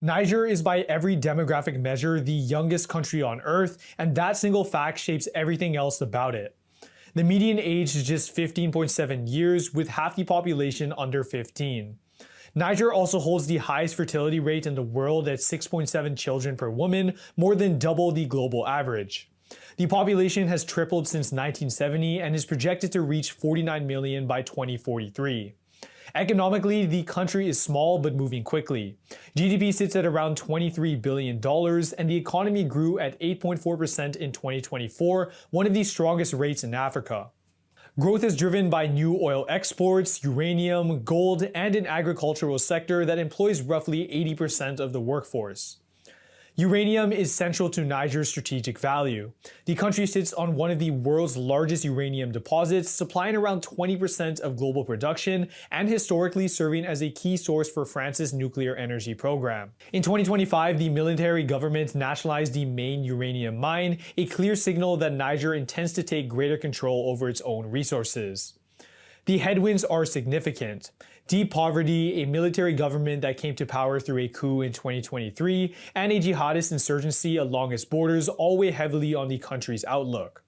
Niger is by every demographic measure the youngest country on earth, and that single fact shapes everything else about it. The median age is just 15.7 years, with half the population under 15. Niger also holds the highest fertility rate in the world at 6.7 children per woman, more than double the global average. The population has tripled since 1970 and is projected to reach 49 million by 2043. Economically, the country is small but moving quickly. GDP sits at around $23 billion, and the economy grew at 8.4% in 2024, one of the strongest rates in Africa. Growth is driven by new oil exports, uranium, gold, and an agricultural sector that employs roughly 80% of the workforce. Uranium is central to Niger's strategic value. The country sits on one of the world's largest uranium deposits, supplying around 20% of global production and historically serving as a key source for France's nuclear energy program. In 2025, the military government nationalized the main uranium mine, a clear signal that Niger intends to take greater control over its own resources. The headwinds are significant. Deep poverty, a military government that came to power through a coup in 2023, and a jihadist insurgency along its borders all weigh heavily on the country's outlook.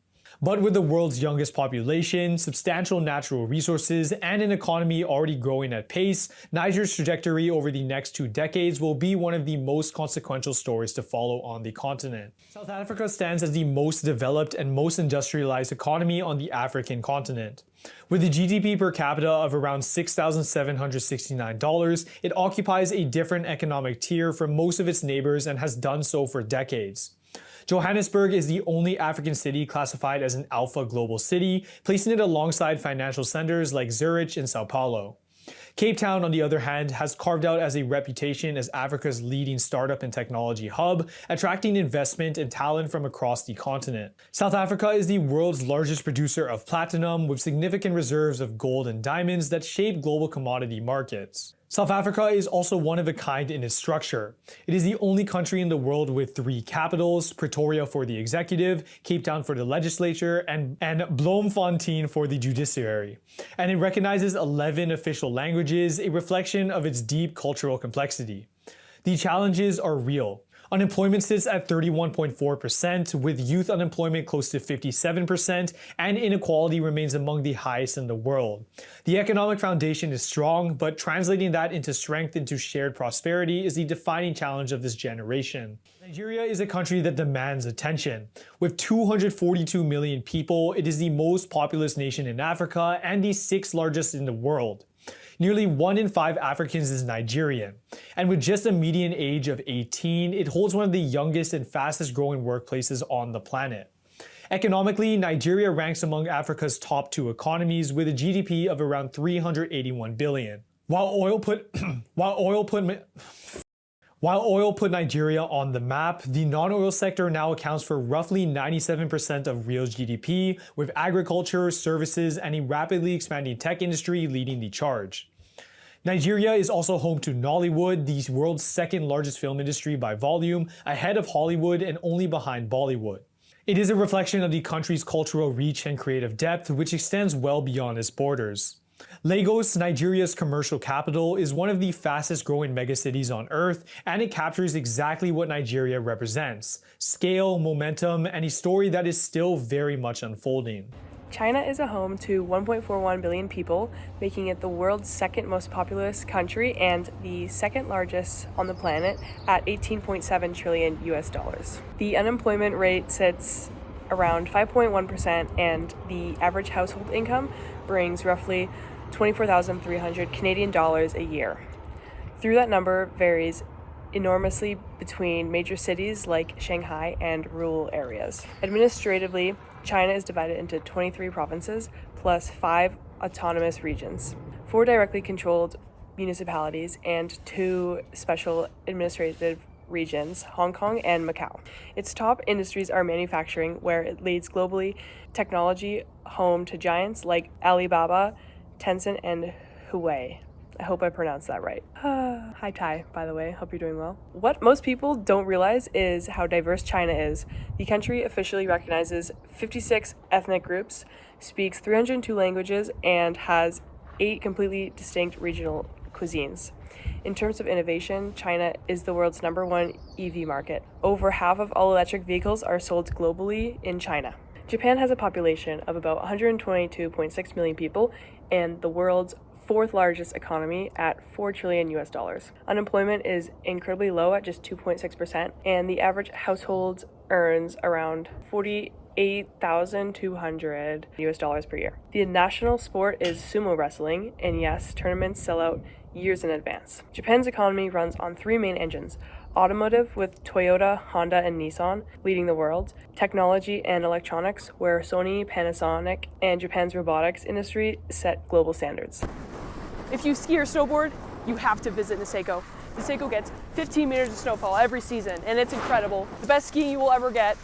But with the world's youngest population, substantial natural resources, and an economy already growing at pace, Niger's trajectory over the next 2 decades will be one of the most consequential stories to follow on the continent. South Africa stands as the most developed and most industrialized economy on the African continent. With a GDP per capita of around $6,769, it occupies a different economic tier from most of its neighbors and has done so for decades. Johannesburg is the only African city classified as an Alpha Global City, placing it alongside financial centers like Zurich and Sao Paulo. Cape Town, on the other hand, has carved out as a reputation as Africa's leading startup and technology hub, attracting investment and talent from across the continent. South Africa is the world's largest producer of platinum, with significant reserves of gold and diamonds that shape global commodity markets. South Africa is also one of a kind in its structure. It is the only country in the world with 3 capitals, Pretoria for the executive, Cape Town for the legislature, and Bloemfontein for the judiciary. And it recognizes 11 official languages, a reflection of its deep cultural complexity. The challenges are real. Unemployment sits at 31.4%, with youth unemployment close to 57%, and inequality remains among the highest in the world. The economic foundation is strong, but translating that into strength into shared prosperity is the defining challenge of this generation. Nigeria is a country that demands attention. With 242 million people, it is the most populous nation in Africa and the 6th largest in the world. Nearly 1 in 5 Africans is Nigerian, and with just a median age of 18, it holds one of the youngest and fastest growing workplaces on the planet. Economically, Nigeria ranks among Africa's top 2 economies with a GDP of around 381 billion. While oil put Nigeria on the map, the non-oil sector now accounts for roughly 97% of real GDP, with agriculture, services, and a rapidly expanding tech industry leading the charge. Nigeria is also home to Nollywood, the world's 2nd largest film industry by volume, ahead of Hollywood and only behind Bollywood. It is a reflection of the country's cultural reach and creative depth, which extends well beyond its borders. Lagos, Nigeria's commercial capital, is one of the fastest growing megacities on earth, and it captures exactly what Nigeria represents: scale, momentum, and a story that is still very much unfolding. China is a home to 1.41 billion people, making it the world's 2nd most populous country and the 2nd largest on the planet at 18.7 trillion US dollars. The unemployment rate sits around 5.1%, and the average household income brings roughly 24,300 Canadian dollars a year. Though that number varies enormously between major cities like Shanghai and rural areas. Administratively, China is divided into 23 provinces plus 5 autonomous regions, 4 directly controlled municipalities, and 2 special administrative regions, Hong Kong and Macau. Its top industries are manufacturing, where it leads globally, technology, home to giants like Alibaba, Tencent, and Huawei. I hope I pronounced that right. Hi Ty, by the way, hope you're doing well. What most people don't realize is how diverse China is. The country officially recognizes 56 ethnic groups, speaks 302 languages, and has 8 completely distinct regional cuisines. In terms of innovation, China is the world's #1 EV market. Over half of all electric vehicles are sold globally in China. Japan has a population of about 122.6 million people and the world's fourth largest economy at $4 trillion. Unemployment is incredibly low at just 2.6%, and the average household earns around $48,200 per year. The national sport is sumo wrestling, and yes, tournaments sell out years in advance. Japan's economy runs on three main engines: automotive, with Toyota, Honda, and Nissan leading the world; technology and electronics, where Sony, Panasonic, and Japan's robotics industry set global standards. If you ski or snowboard, you have to visit Niseko. Niseko gets 15 meters of snowfall every season, and it's incredible. The best skiing you will ever get,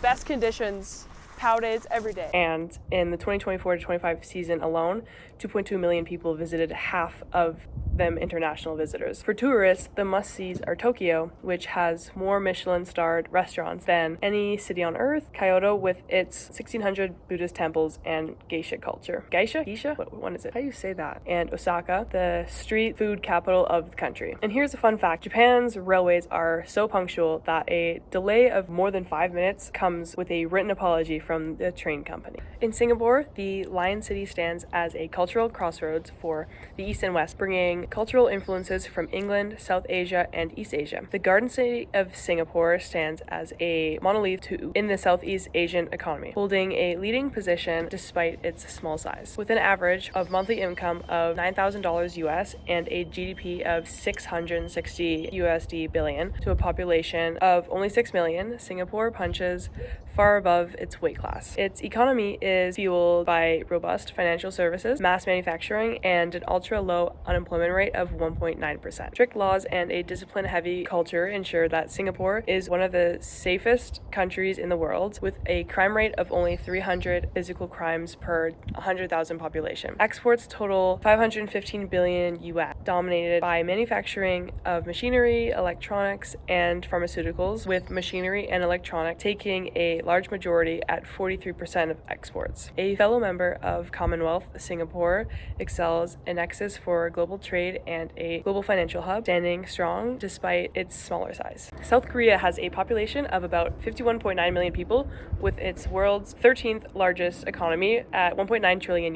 best conditions, POW days every day. And in the 2024-25 season alone, 2.2 million people visited, half of them international visitors. For tourists, the must-sees are Tokyo, which has more Michelin-starred restaurants than any city on earth; Kyoto, with its 1,600 Buddhist temples and geisha culture. Geisha? What one is it? How do you say that? And Osaka, the street food capital of the country. And here's a fun fact: Japan's railways are so punctual that a delay of more than 5 minutes comes with a written apology from the train company. In Singapore, the Lion City stands as a cultural crossroads for the East and West, bringing cultural influences from England, South Asia, and East Asia. The Garden City of Singapore stands as a monolith in the Southeast Asian economy, holding a leading position despite its small size. With an average of monthly income of $9,000 US and a GDP of $660 billion to a population of only 6 million, Singapore punches far above its weight class. Its economy is fueled by robust financial services, mass manufacturing, and an ultra-low unemployment rate of 1.9%. Strict laws and a discipline-heavy culture ensure that Singapore is one of the safest countries in the world, with a crime rate of only 300 physical crimes per 100,000 population. Exports total 515 billion US, dominated by manufacturing of machinery, electronics, and pharmaceuticals, with machinery and electronic taking a large majority at 43% of exports. A fellow member of Commonwealth, Singapore excels in nexus for global trade and a global financial hub, standing strong despite its smaller size. South Korea has a population of about 51.9 million people, with its world's 13th largest economy at $1.9 trillion.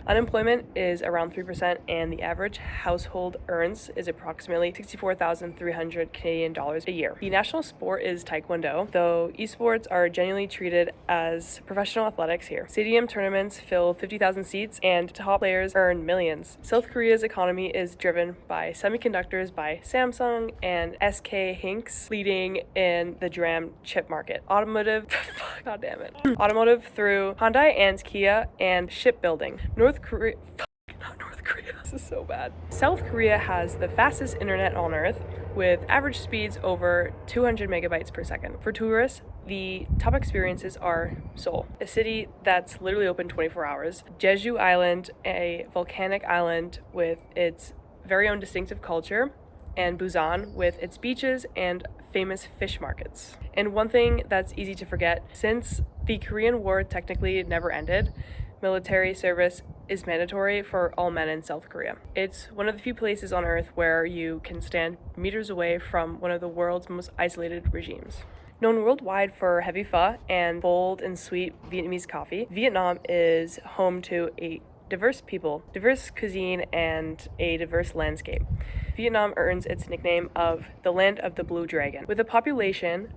Unemployment is around 3%, and the average household earns is approximately 64,300 Canadian dollars a year. The national sport is Taekwondo, though esports are genuinely treated as professional athletics here. Stadium tournaments fill 50,000 seats, and top players earn millions. South Korea's economy is driven by semiconductors by Samsung and SK Hynix, leading in the DRAM chip market. Automotive through Hyundai and Kia, and shipbuilding. This is so bad. South Korea has the fastest internet on earth, with average speeds over 200 megabytes per second. For tourists, the top experiences are Seoul, a city that's literally open 24 hours; Jeju Island, a volcanic island with its very own distinctive culture; and Busan, with its beaches and famous fish markets. And one thing that's easy to forget: since the Korean War technically never ended, military service is mandatory for all men in South Korea. It's one of the few places on earth where you can stand meters away from one of the world's most isolated regimes. Known worldwide for heavy pho and bold and sweet Vietnamese coffee, Vietnam is home to a diverse people, diverse cuisine, and a diverse landscape. Vietnam earns its nickname of the Land of the Blue Dragon. With a population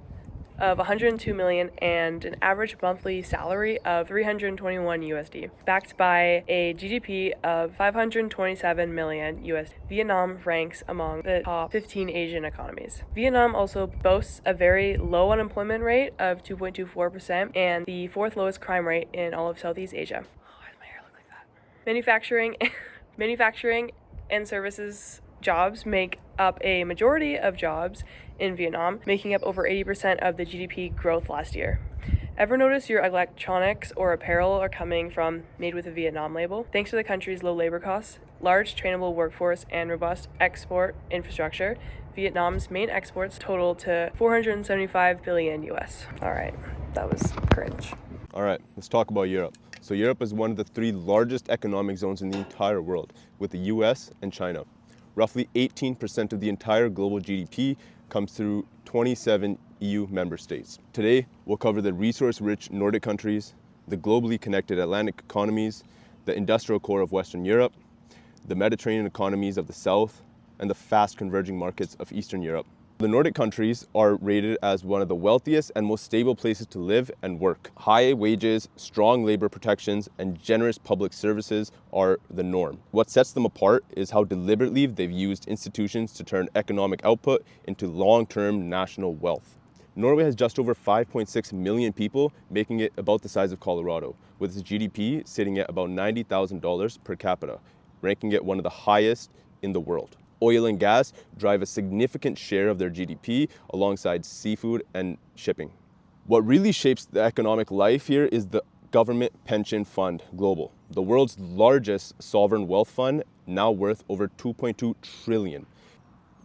of 102 million and an average monthly salary of 321 USD, backed by a GDP of 527 million US. Vietnam ranks among the top 15 Asian economies. Vietnam also boasts a very low unemployment rate of 2.24% and the fourth lowest crime rate in all of Southeast Asia. Why does my hair look like that? Manufacturing and services jobs make up a majority of jobs in Vietnam, making up over 80% of the GDP growth last year. Ever notice your electronics or apparel are coming from made with a Vietnam label? Thanks to the country's low labor costs, large trainable workforce, and robust export infrastructure, Vietnam's main exports total to 475 billion US. All right, that was cringe. All right, let's talk about Europe. So Europe is one of the 3 largest economic zones in the entire world, with the US and China. Roughly 18% of the entire global GDP comes through 27 EU member states. Today, we'll cover the resource-rich Nordic countries, the globally connected Atlantic economies, the industrial core of Western Europe, the Mediterranean economies of the South, and the fast converging markets of Eastern Europe. The Nordic countries are rated as one of the wealthiest and most stable places to live and work. High wages, strong labor protections, and generous public services are the norm. What sets them apart is how deliberately they've used institutions to turn economic output into long-term national wealth. Norway has just over 5.6 million people, making it about the size of Colorado, with its GDP sitting at about $90,000 per capita, ranking it one of the highest in the world. Oil and gas drive a significant share of their GDP alongside seafood and shipping. What really shapes the economic life here is the Government Pension Fund Global, the world's largest sovereign wealth fund, now worth over 2.2 trillion.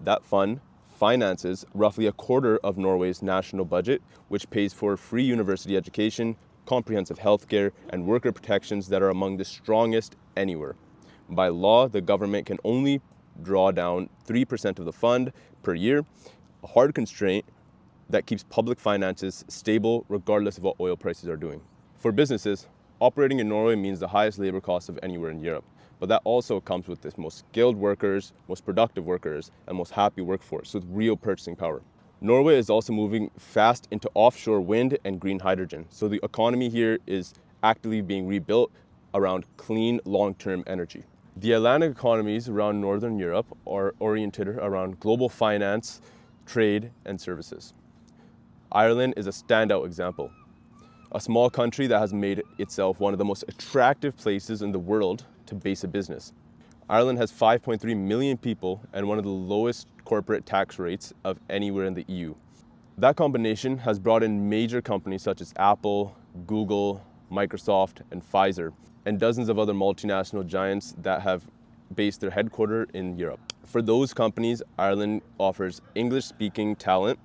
That fund finances roughly a quarter of Norway's national budget, which pays for free university education, comprehensive healthcare, and worker protections that are among the strongest anywhere. By law, the government can only draw down 3% of the fund per year, a hard constraint that keeps public finances stable regardless of what oil prices are doing. For businesses, operating in Norway means the highest labor costs of anywhere in Europe, but that also comes with the most skilled workers, most productive workers, and most happy workforce with real purchasing power. Norway is also moving fast into offshore wind and green hydrogen, so the economy here is actively being rebuilt around clean, long-term energy. The Atlantic economies around Northern Europe are oriented around global finance, trade, and services. Ireland is a standout example. A small country that has made itself one of the most attractive places in the world to base a business. Ireland has 5.3 million people and one of the lowest corporate tax rates of anywhere in the EU. That combination has brought in major companies such as Apple, Google, Microsoft, and Pfizer, and dozens of other multinational giants that have based their headquarters in Europe. For those companies, Ireland offers English-speaking talent,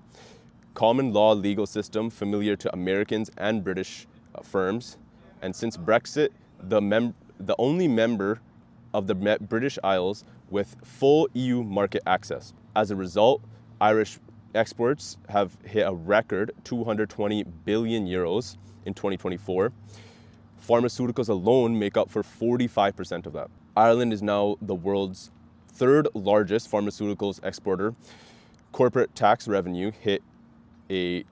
common law legal system familiar to Americans and British firms, and since Brexit, the only member of the British Isles with full EU market access. As a result, Irish exports have hit a record 220 billion euros in 2024. Pharmaceuticals alone make up for 45% of that. Ireland is now the world's 3rd largest pharmaceuticals exporter. Corporate tax revenue hit a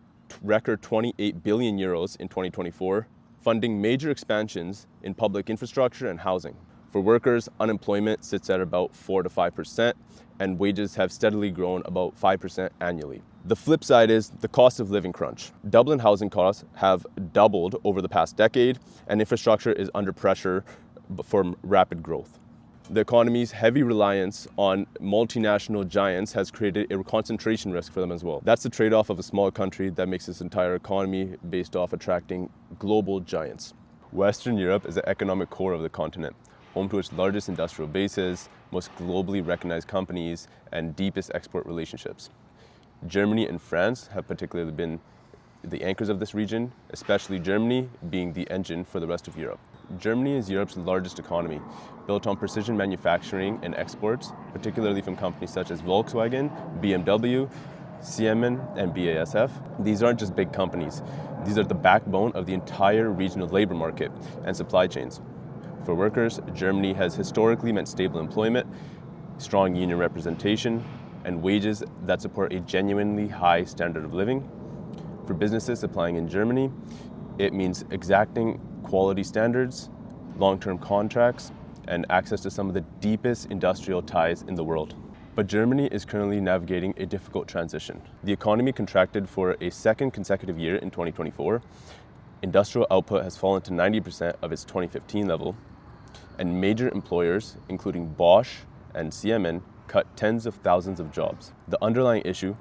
record 28 billion euros in 2024, funding major expansions in public infrastructure and housing. For workers, unemployment sits at about 4 to 5%, and wages have steadily grown about 5% annually. The flip side is the cost of living crunch. Dublin housing costs have doubled over the past decade, and infrastructure is under pressure from rapid growth. The economy's heavy reliance on multinational giants has created a concentration risk for them as well. That's the trade-off of a small country that makes its entire economy based off attracting global giants. Western Europe is the economic core of the continent, home to its largest industrial bases, most globally recognized companies, and deepest export relationships. Germany and France have particularly been the anchors of this region, especially Germany being the engine for the rest of Europe. Germany is Europe's largest economy, built on precision manufacturing and exports, particularly from companies such as Volkswagen, BMW, Siemens, and BASF. These aren't just big companies. These are the backbone of the entire regional labor market and supply chains. For workers, Germany has historically meant stable employment, strong union representation, and wages that support a genuinely high standard of living. For businesses applying in Germany, it means exacting quality standards, long-term contracts, and access to some of the deepest industrial ties in the world. But Germany is currently navigating a difficult transition. The economy contracted for a 2nd consecutive year in 2024. Industrial output has fallen to 90% of its 2015 level, and major employers, including Bosch and Siemens, cut tens of thousands of jobs. The underlying issue,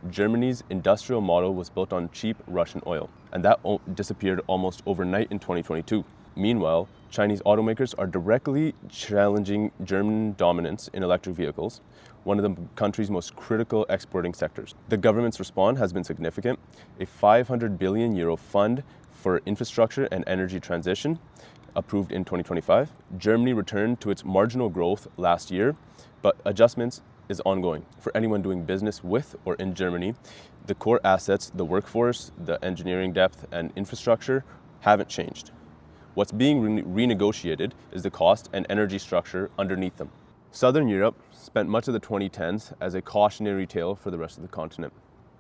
Germany's industrial model was built on cheap Russian oil, and that disappeared almost overnight in 2022. Meanwhile, Chinese automakers are directly challenging German dominance in electric vehicles, one of the country's most critical exporting sectors. The government's response has been significant. A 500 billion euro fund for infrastructure and energy transition approved in 2025. Germany returned to its marginal growth last year, but adjustments is ongoing. For anyone doing business with or in Germany, the core assets, the workforce, the engineering depth, and infrastructure haven't changed. What's being renegotiated is the cost and energy structure underneath them. Southern Europe spent much of the 2010s as a cautionary tale for the rest of the continent.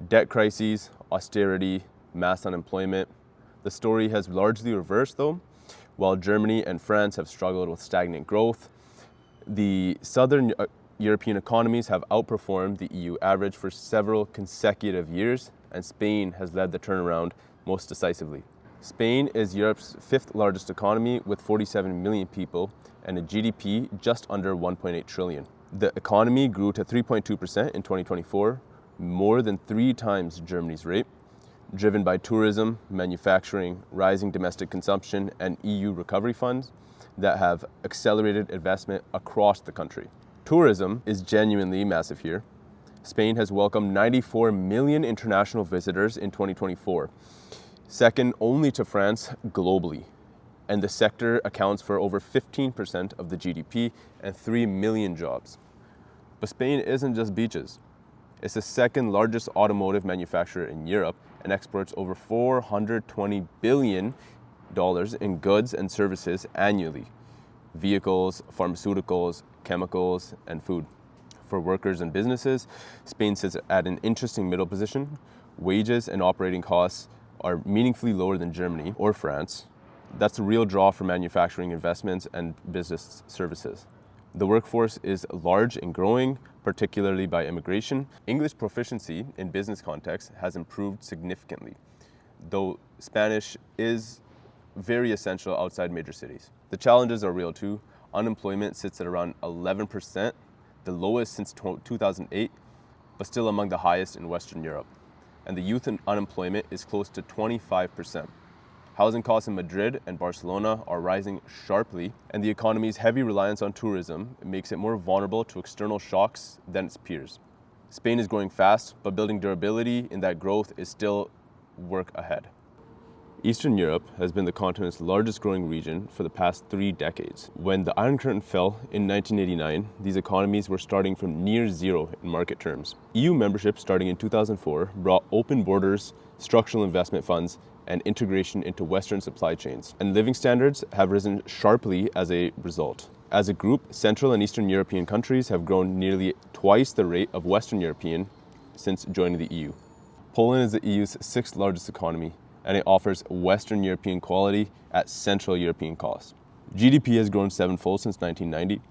Debt crises, austerity, mass unemployment. The story has largely reversed though. While Germany and France have struggled with stagnant growth, the Southern European economies have outperformed the EU average for several consecutive years, and Spain has led the turnaround most decisively. Spain is Europe's fifth largest economy with 47 million people and a GDP just under 1.8 trillion. The economy grew to 3.2% in 2024, more than 3 times Germany's rate, driven by tourism, manufacturing, rising domestic consumption, and EU recovery funds that have accelerated investment across the country. Tourism is genuinely massive here. Spain has welcomed 94 million international visitors in 2024, second only to France globally. And the sector accounts for over 15% of the GDP and 3 million jobs. But Spain isn't just beaches. It's the second largest automotive manufacturer in Europe and exports over $420 billion in goods and services annually. Vehicles, pharmaceuticals, chemicals, and food. For workers and businesses, Spain sits at an interesting middle position. Wages and operating costs are meaningfully lower than Germany or France. That's a real draw for manufacturing investments and business services. The workforce is large and growing, particularly by immigration. English proficiency in business context has improved significantly, though Spanish is very essential outside major cities. The challenges are real too. Unemployment sits at around 11%, the lowest since 2008, but still among the highest in Western Europe. And the youth unemployment is close to 25%. Housing costs in Madrid and Barcelona are rising sharply, and the economy's heavy reliance on tourism makes it more vulnerable to external shocks than its peers. Spain is growing fast, but building durability in that growth is still work ahead. Eastern Europe has been the continent's largest growing region for the past 3 decades. When the Iron Curtain fell in 1989, these economies were starting from near zero in market terms. EU membership starting in 2004 brought open borders, structural investment funds, and integration into Western supply chains. And living standards have risen sharply as a result. As a group, Central and Eastern European countries have grown nearly twice the rate of Western European since joining the EU. Poland is the EU's 6th largest economy, and it offers Western European quality at Central European cost. GDP has grown 7-fold since 1990.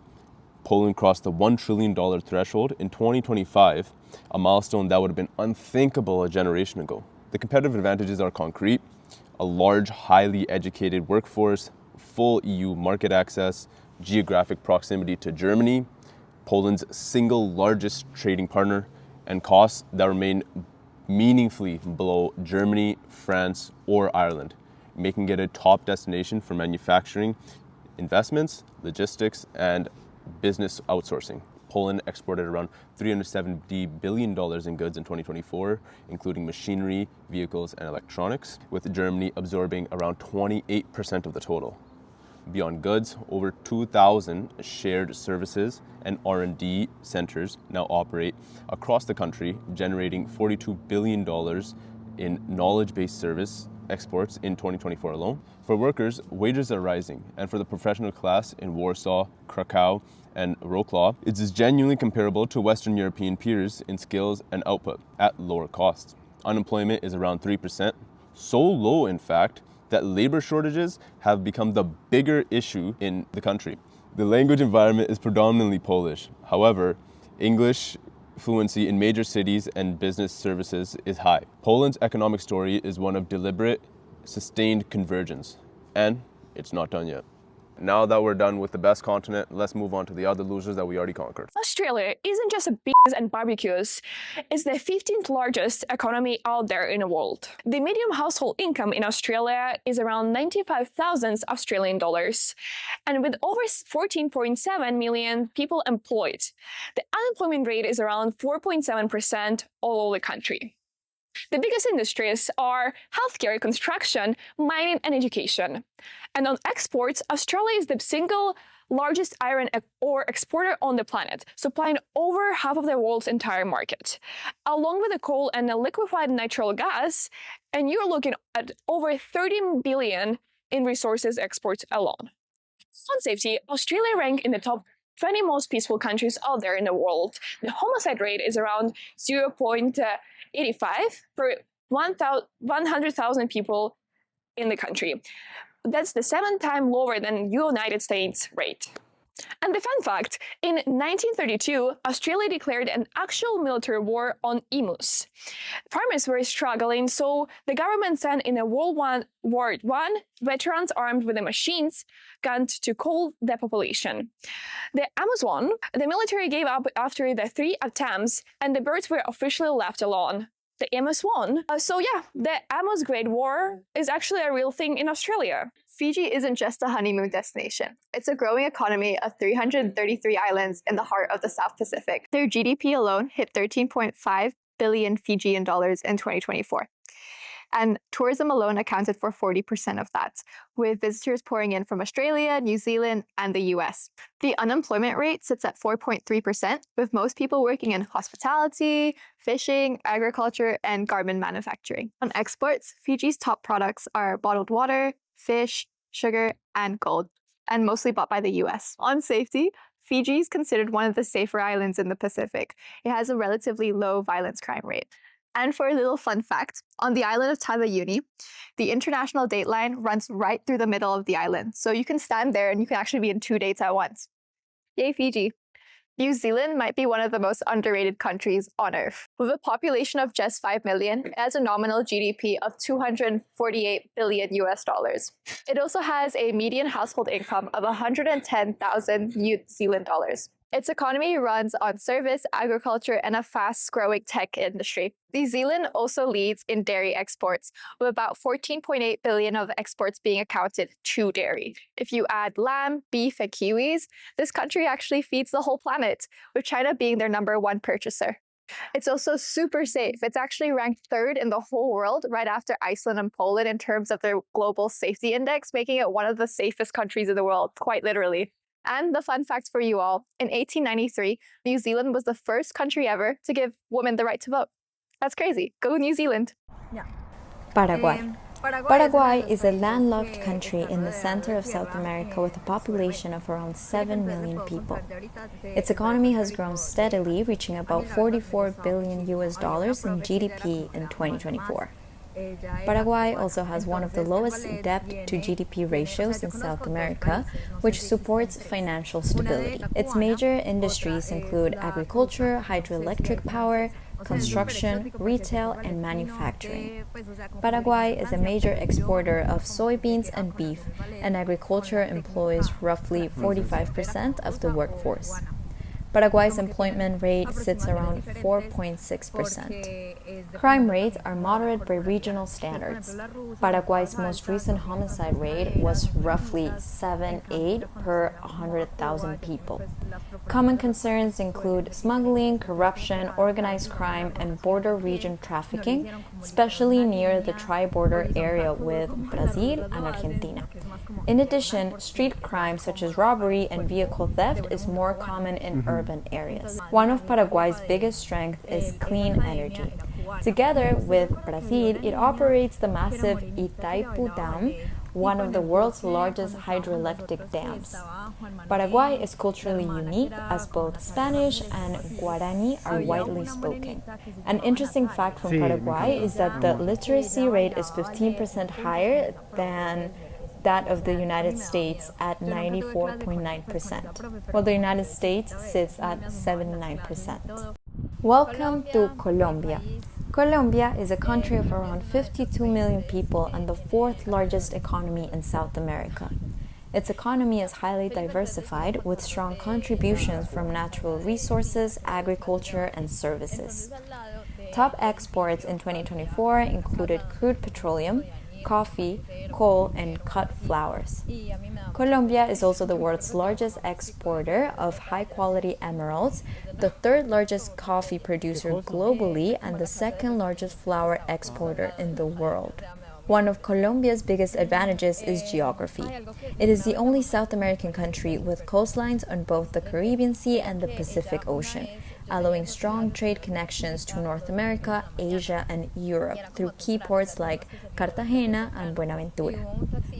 Poland crossed the $1 trillion threshold in 2025, a milestone that would have been unthinkable a generation ago. The competitive advantages are concrete: a large, highly educated workforce, full EU market access, geographic proximity to Germany, Poland's single largest trading partner, and costs that remain meaningfully below Germany, France, or Ireland, making it a top destination for manufacturing, investments, logistics, and business outsourcing. Poland exported around $370 billion in goods in 2024, including machinery, vehicles, and electronics, with Germany absorbing around 28% of the total. Beyond goods, over 2,000 shared services and R&D centers now operate across the country, generating $42 billion in knowledge-based service exports in 2024 alone. For workers, wages are rising, and for the professional class in Warsaw, Krakow, and Wrocław, it is genuinely comparable to Western European peers in skills and output at lower costs. Unemployment is around 3%, so low in fact that labor shortages have become the bigger issue in the country. The language environment is predominantly Polish. However, English fluency in major cities and business services is high. Poland's economic story is one of deliberate, sustained convergence, and it's not done yet. Now that we're done with the best continent, let's move on to the other losers that we already conquered. Australia isn't just beers and barbecues. It's the 15th largest economy out there in the world. The median household income in Australia is around 95,000 Australian dollars. And with over 14.7 million people employed, the unemployment rate is around 4.7% all over the country. The biggest industries are healthcare, construction, mining, and education. And on exports, Australia is the single largest iron ore exporter on the planet, supplying over half of the world's entire market. Along with the coal and the liquefied natural gas, and you're looking at over 30 billion in resources exports alone. On safety, Australia ranked in the top 20 most peaceful countries out there in the world. The homicide rate is around 0.85 per 100,000 people in the country. That's the 7th time lower than United States rate. And the fun fact, in 1932, Australia declared an actual military war on emus. Farmers were struggling, so the government sent in a World War I veterans armed with the machines guns to cool the population. The emus won. The military gave up after the 3 attempts, and the birds were officially left alone. The emus won. So yeah, the Emus Great War is actually a real thing in Australia. Fiji isn't just a honeymoon destination. It's a growing economy of 333 islands in the heart of the South Pacific. Their GDP alone hit 13.5 billion Fijian dollars in 2024. And tourism alone accounted for 40% of that, with visitors pouring in from Australia, New Zealand, and the US. The unemployment rate sits at 4.3%, with most people working in hospitality, fishing, agriculture, and garment manufacturing. On exports, Fiji's top products are bottled water, fish, sugar, and gold, and mostly bought by the US. On safety, Fiji is considered one of the safer islands in the Pacific. It has a relatively low violence crime rate. And for a little fun fact, on the island of Taveuni, the international date line runs right through the middle of the island. So you can stand there and you can actually be in 2 dates at once. Yay, Fiji. New Zealand might be one of the most underrated countries on Earth. With a population of just 5 million, it has a nominal GDP of 248 billion US dollars. It also has a median household income of 110,000 New Zealand dollars. Its economy runs on service, agriculture, and a fast-growing tech industry. New Zealand also leads in dairy exports, with about 14.8 billion of exports being accounted to dairy. If you add lamb, beef, and kiwis, this country actually feeds the whole planet, with China being their #1 purchaser. It's also super safe. It's actually ranked 3rd in the whole world, right after Iceland and Poland in terms of their global safety index, making it one of the safest countries in the world, quite literally. And the fun fact for you all, in 1893, New Zealand was the first country ever to give women the right to vote. That's crazy. Go New Zealand. Paraguay. Paraguay is a landlocked country in the center of South America with a population of around 7 million people. Its economy has grown steadily, reaching about 44 billion US dollars in GDP in 2024. Paraguay also has one of the lowest debt to GDP ratios in South America, which supports financial stability. Its major industries include agriculture, hydroelectric power, construction, retail, and manufacturing. Paraguay is a major exporter of soybeans and beef, and agriculture employs roughly 45% of the workforce. Paraguay's employment rate sits around 4.6%. Crime rates are moderate by regional standards. Paraguay's most recent homicide rate was roughly 7.8 per 100,000 people. Common concerns include smuggling, corruption, organized crime, and border region trafficking, especially near the tri-border area with Brazil and Argentina. In addition, street crime such as robbery and vehicle theft is more common in urban areas. One of Paraguay's biggest strengths is clean energy. Together with Brazil, it operates the massive Itaipu Dam, one of the world's largest hydroelectric dams. Paraguay is culturally unique as both Spanish and Guarani are widely spoken. An interesting fact from Paraguay is that the literacy rate is 15% higher than that of the United States at 94.9%, while the United States sits at 79%. Welcome to Colombia. Colombia is a country of around 52 million people and the 4th largest economy in South America. Its economy is highly diversified with strong contributions from natural resources, agriculture, and services. Top exports in 2024 included crude petroleum, coffee, coal, and cut flowers. Colombia is also the world's largest exporter of high-quality emeralds, the third largest coffee producer globally, and the second largest flower exporter in the world. One of Colombia's biggest advantages is geography. It is the only South American country with coastlines on both the Caribbean Sea and the Pacific Ocean, allowing strong trade connections to North America, Asia, and Europe through key ports like Cartagena and Buenaventura.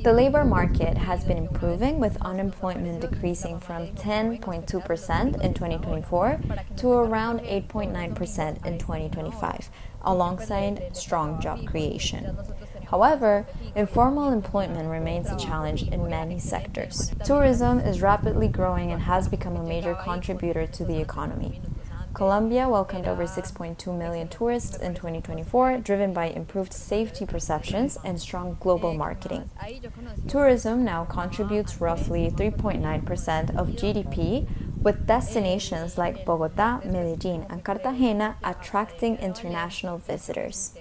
The labor market has been improving, with unemployment decreasing from 10.2% in 2024 to around 8.9% in 2025, alongside strong job creation. However, informal employment remains a challenge in many sectors. Tourism is rapidly growing and has become a major contributor to the economy. Colombia welcomed over 6.2 million tourists in 2024, driven by improved safety perceptions and strong global marketing. Tourism now contributes roughly 3.9% of GDP, with destinations like Bogotá, Medellín, and Cartagena attracting international visitors.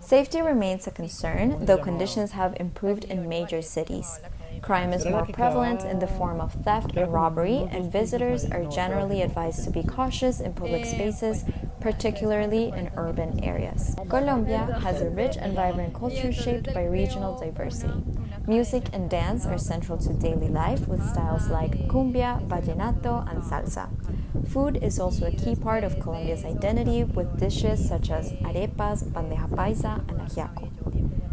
Safety remains a concern, though conditions have improved in major cities. Crime is more prevalent in the form of theft and robbery, and visitors are generally advised to be cautious in public spaces, particularly in urban areas. Colombia has a rich and vibrant culture shaped by regional diversity. Music and dance are central to daily life, with styles like cumbia, vallenato, and salsa. Food is also a key part of Colombia's identity, with dishes such as arepas, bandeja paisa, and ajiaco.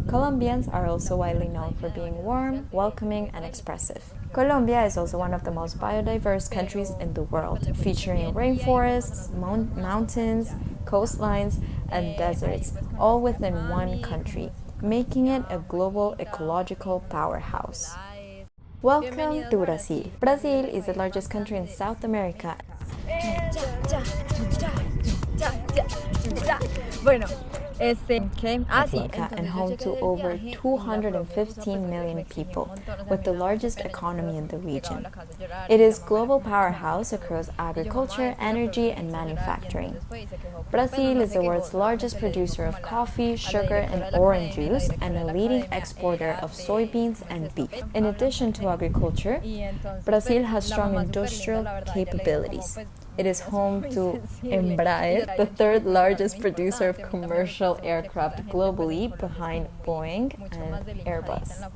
Colombians are also widely known for being warm, welcoming, and expressive. Colombia is also one of the most biodiverse countries in the world, featuring rainforests, mountains, coastlines, and deserts, all within one country, making it a global ecological powerhouse. Welcome to Brazil. Brazil is the largest country in South America. Africa, and home to over 215 million people, with the largest economy in the region. It is a global powerhouse across agriculture, energy, and manufacturing. Brazil is the world's largest producer of coffee, sugar, and orange juice, and a leading exporter of soybeans and beef. In addition to agriculture, Brazil has strong industrial capabilities. It is home to Embraer, the third largest producer of commercial aircraft globally, behind Boeing and Airbus.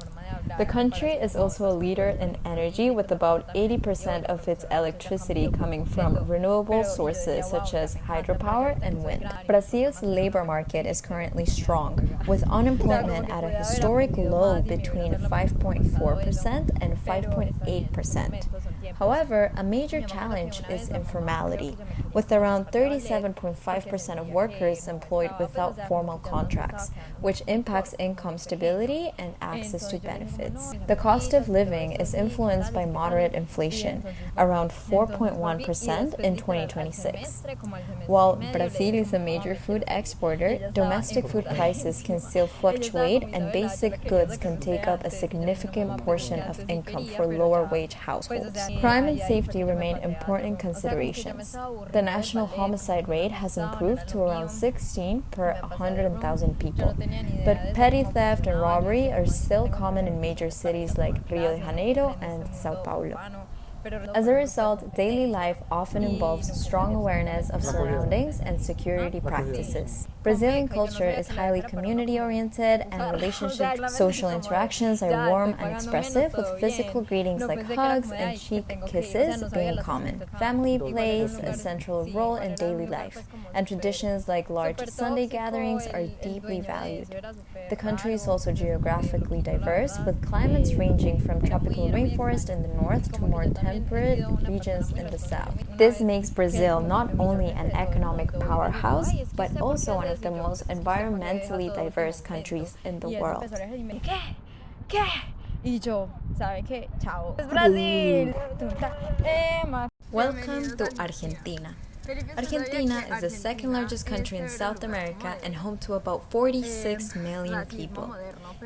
The country is also a leader in energy, with about 80% of its electricity coming from renewable sources such as hydropower and wind. Brazil's labor market is currently strong, with unemployment at a historic low between 5.4% and 5.8%. However, a major challenge is informality, with around 37.5% of workers employed without formal contracts, which impacts income stability and access to benefits. The cost of living is influenced by moderate inflation, around 4.1% in 2026. While Brazil is a major food exporter, domestic food prices can still fluctuate, and basic goods can take up a significant portion of income for lower-wage households. Crime and safety remain important considerations. The national homicide rate has improved to around 16 per 100,000 people, but petty theft and robbery are still common in major cities like Rio de Janeiro and São Paulo. As a result, daily life often involves strong awareness of surroundings and security practices. Brazilian culture is highly community-oriented, and relationships, social interactions are warm and expressive, with physical greetings like hugs and cheek kisses being common. Family plays a central role in daily life, and traditions like large Sunday gatherings are deeply valued. The country is also geographically diverse, with climates ranging from tropical rainforest in the north to more temperate regions in the south. This makes Brazil not only an economic powerhouse, but also one of the most environmentally diverse countries in the world. Welcome to Argentina. Argentina is the second largest country in South America and home to about 46 million people.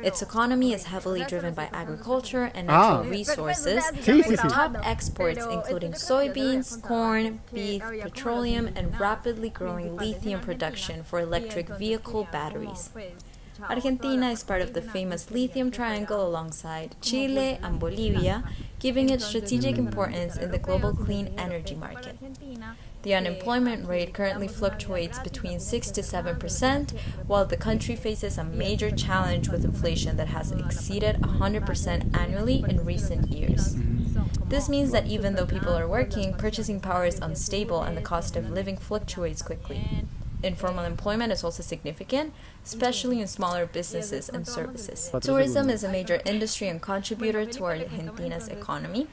Its economy is heavily driven by agriculture and natural resources, with top exports including soybeans, corn, beef, petroleum, and rapidly growing lithium production for electric vehicle batteries. Argentina is part of the famous Lithium Triangle alongside Chile and Bolivia, giving it strategic importance in the global clean energy market. The unemployment rate currently fluctuates between 6 to 7%, while the country faces a major challenge with inflation that has exceeded 100% annually in recent years. This means that even though people are working, purchasing power is unstable and the cost of living fluctuates quickly. Informal employment is also significant, especially in smaller businesses and services. Tourism is a major industry and contributor to Argentina's economy.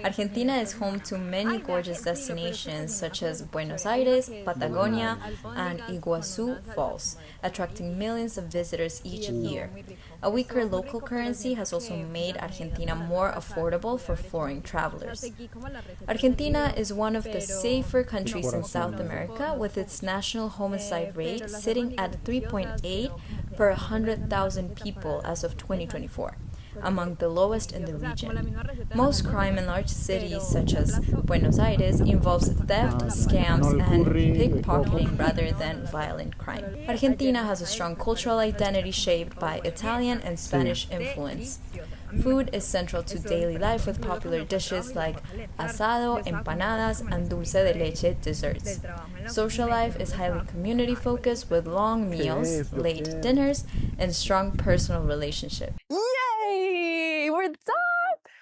Argentina is home to many gorgeous destinations such as Buenos Aires, Patagonia, and Iguazu Falls, attracting millions of visitors each year. A weaker local currency has also made Argentina more affordable for foreign travelers. Argentina is one of the safer countries in South America, with its national homicide rate sitting at 3.8 per 100,000 people as of 2024, among the lowest in the region. Most crime in large cities such as Buenos Aires involves theft, scams, and pickpocketing rather than violent crime. Argentina has a strong cultural identity shaped by Italian and Spanish influence. Food is central to daily life with popular dishes like asado, empanadas, and dulce de leche desserts. Social life is highly community-focused with long meals, late dinners, and strong personal relationships. Yay!